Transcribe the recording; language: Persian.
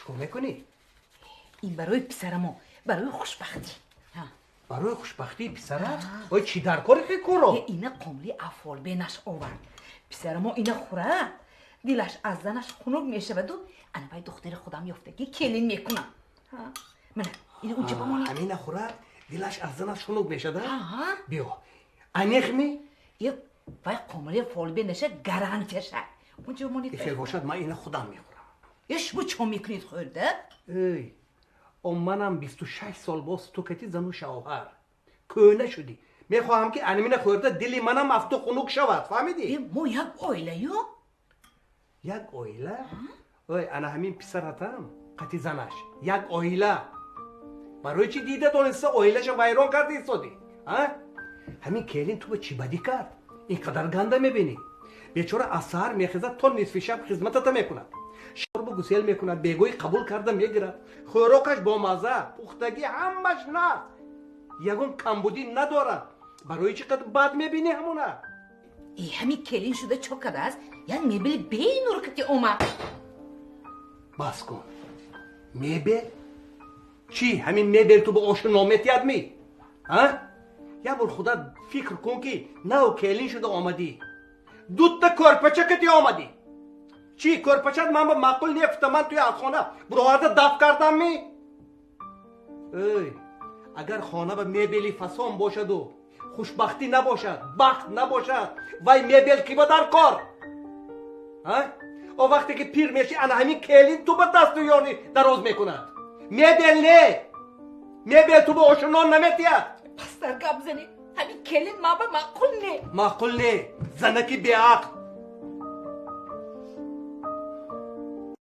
چیکار میکنی؟ این برای پسرمو، برای خوشبختی. برای خوشبختی پسرت؟ وای چی در کاری فکر اینه قملی افعال بینش آورد. پسرمو اینه خوره دلش از زنش خنک میشه و انا باید دختر خودم یافتگی کلین میکنم. من این اونجا بمونی. همین خوره دلش از زنش خنک میشه ده؟ بیا انیخمی؟ یه باید قملی افعال بینشه گرانتشه. اونجا بمونی. خیلی باشد من اینه خودم میخورم. یش بو چون میکنید خورده؟ ای منم 26 سال باز تو کتی زن و شوهر کهنه شدی. میخواهم که انمینه خورده دلی منم از تو خنک شود. فهمیدی؟ ما یک اویله یو؟ یک اویله؟ اوی انا همین پسرتم قتی زنش یک اویله. برای چی دیده دونسته اویلهش ویران کردی ایستادی؟ همین کلین تو به چی بدی کرد؟ اینقدر گنده میبینی؟ بیچاره از سحر میخیزد تا نصف شب خدمتت میکند. شرب گسیل میکند بیگوی قبول کرده میگیرد. خوراکش با مزه پختگی همش نه. یگون کمبودی ندارد. برای چی قدر بد میبینی همونه؟ ای همین کلین شده چوکده است یک میبل بین رو کتی اومد. بس کن. میبل؟ چی همین میبل تو به آشو نامت یاد می؟ یا بر خدا فکر کن که نه کلین شده آمدی. دوتا کرپچه کتی آمدی. چی کرپچت من با معقول نیفته من توی از خانه براورده دفع کردم می؟ ای اگر خانه به میبلی فسان باشد و خوشبختی نباشد بخت نباشد وای میبل کی با در کار؟ او وقتی که پیر میشی انا همین کلین تو به دست و یاری دراز میکند. میبل نه میبل تو به آشنان نمیتید. پس در گب زنی همین کلین ما به معقول نه زنکی بی عقل